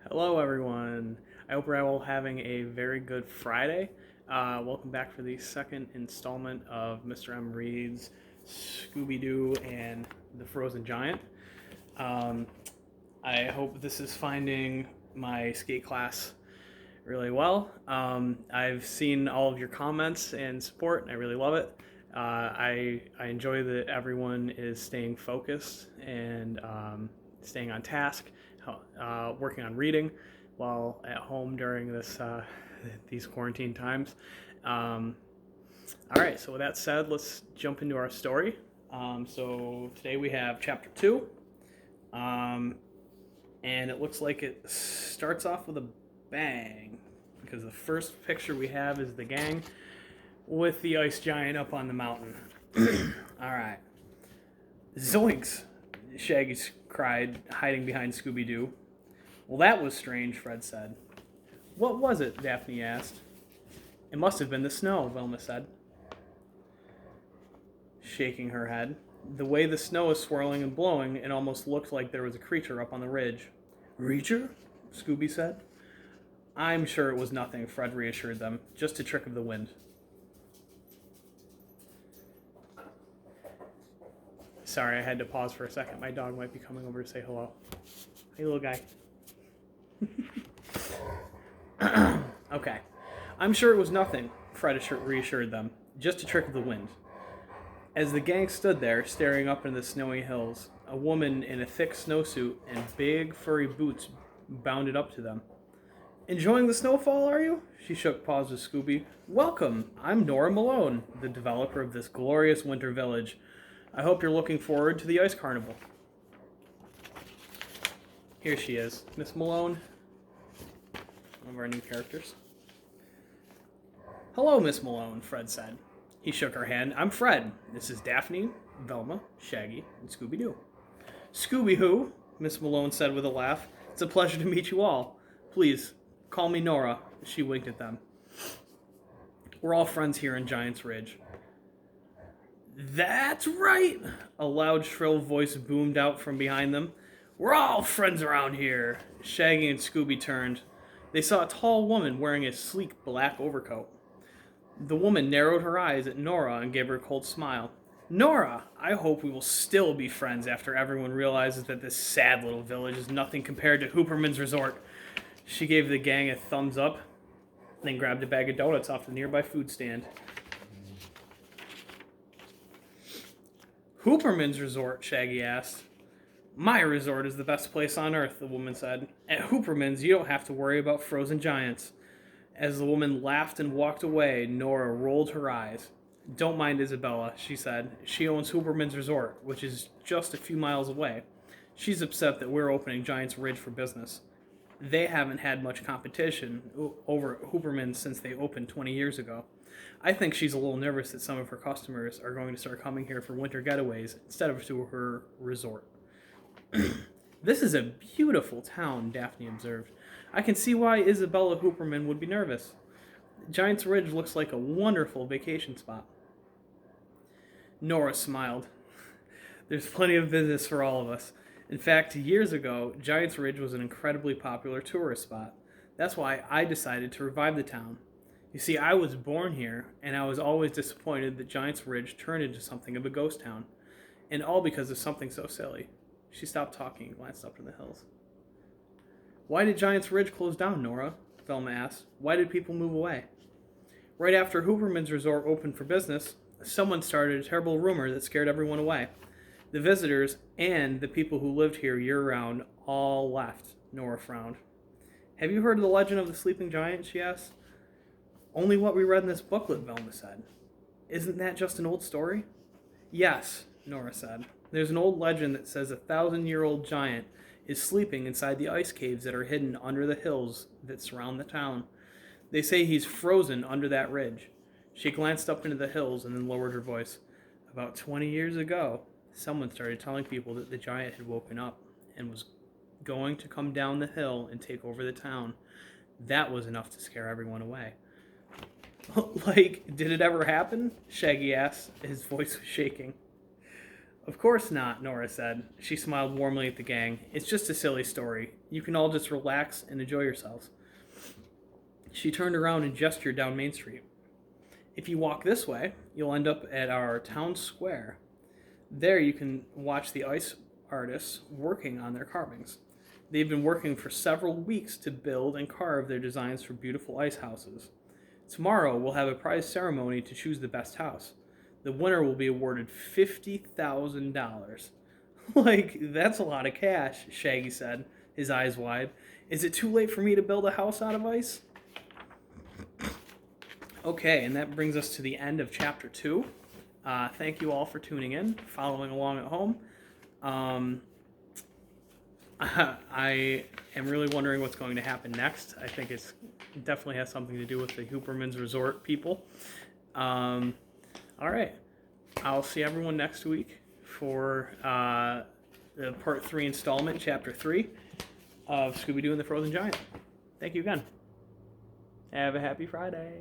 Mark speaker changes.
Speaker 1: Hello, everyone. I hope we're all having a very good Friday. Welcome back for the second installment of Mr.M reads Scooby Doo and the Frozen Giant. Um, I hope this is finding my skate class really well. I've seen all of your comments and support, and I really love it. I enjoy that everyone is staying focused and staying on task, working on reading while at home during these quarantine times. Um, all right, so with that said, let's jump into our story. So today we have chapter 2, um, and it looks like it starts off with a bang because the first picture we have is the gang with the ice giant up on the mountain. All right. Zoinks! Shaggy cried, hiding behind Scooby Doo. Well, that was strange, Fred said. What was it? Daphne asked. It must have been the snow, Velma said, shaking her head. The way the snow was swirling and blowing, it almost looked like there was a creature up on the ridge. Reacher? Scooby said. I'm sure it was nothing, Fred reassured them. Just a trick of the wind. Sorry, I had to pause for a second. My dog might be coming over to say hello. Hey, little guy. Okay. I'm sure it was nothing, Fred reassured them. Just a trick of the wind. As the gang stood there, staring up into the snowy hills, a woman in a thick snowsuit and big furry boots bounded up to them. Enjoying the snowfall, are you? She shook paws with Scooby. Welcome. I'm Nora Malone, the developer of this glorious winter village. I hope you're looking forward to the ice carnival. Here she is, Miss Malone, one of our new characters. Hello, Miss Malone, Fred said. He shook her hand. I'm Fred. This is Daphne, Velma, Shaggy, and Scooby Doo. Scooby who? Miss Malone said with a laugh. It's a pleasure to meet you all. Please, call me Nora. She winked at them. We're all friends here in Giant's Ridge. That's right! A loud, shrill voice boomed out from behind them. We're all friends around here. Shaggy and Scooby turned. They saw a tall woman wearing a sleek black overcoat. The woman narrowed her eyes at Nora and gave her a cold smile. Nora, I hope we will still be friends after everyone realizes that this sad little village is nothing compared to Hooperman's resort. She gave the gang a thumbs up, then grabbed a bag of donuts off the nearby food stand. Hooperman's resort, Shaggy asked. My resort is the best place on earth, the woman said. At Hooperman's, you don't have to worry about frozen giants. As the woman laughed and walked away, Nora rolled her eyes. Don't mind Isabella, she said. She owns Hooperman's resort, which is just a few miles away. She's upset that we're opening Giant's Ridge for business. They haven't had much competition over at Hooperman's since they opened 20 years ago. I think she's a little nervous that some of her customers are going to start coming here for winter getaways instead of to her resort. This is a beautiful town, Daphne observed. I can see why Isabella Hooperman would be nervous. Giant's Ridge looks like a wonderful vacation spot. Nora smiled. There's plenty of business for all of us. In fact, years ago, Giant's Ridge was an incredibly popular tourist spot. That's why I decided to revive the town. You see, I was born here, and I was always disappointed that Giant's Ridge turned into something of a ghost town. And all because of something so silly. She stopped talking and glanced up to the hills. Why did Giant's Ridge close down, Nora? Velma asked. Why did people move away? Right after Hooperman's resort opened for business, someone started a terrible rumor that scared everyone away. The visitors and the people who lived here year-round all left, Nora frowned. Have you heard of the legend of the sleeping giant, she asked. Only what we read in this booklet, Velma said. Isn't that just an old story? Yes, Nora said. There's an old legend that says a 1,000-year-old giant is sleeping inside the ice caves that are hidden under the hills that surround the town. They say he's frozen under that ridge. She glanced up into the hills and then lowered her voice. About 20 years ago, someone started telling people that the giant had woken up and was going to come down the hill and take over the town. That was enough to scare everyone away. Like, did it ever happen? Shaggy asked. His voice was shaking. Of course not, Nora said. She smiled warmly at the gang. It's just a silly story. You can all just relax and enjoy yourselves. She turned around and gestured down Main Street. If you walk this way, you'll end up at our town square. There you can watch the ice artists working on their carvings. They've been working for several weeks to build and carve their designs for beautiful ice houses. Tomorrow we'll have a prize ceremony to choose the best house. The winner will be awarded $50,000. Like, that's a lot of cash, Shaggy said, his eyes wide. Is it too late for me to build a house out of ice? Okay, and that brings us to the end of Chapter 2. Thank you all for tuning in, following along at home. I am really wondering what's going to happen next. I think it definitely has something to do with the Hooperman's Resort people. All right. I'll see everyone next week for the Part 3 installment, Chapter 3 of Scooby Doo and the Frozen Giant. Thank you again. Have a happy Friday.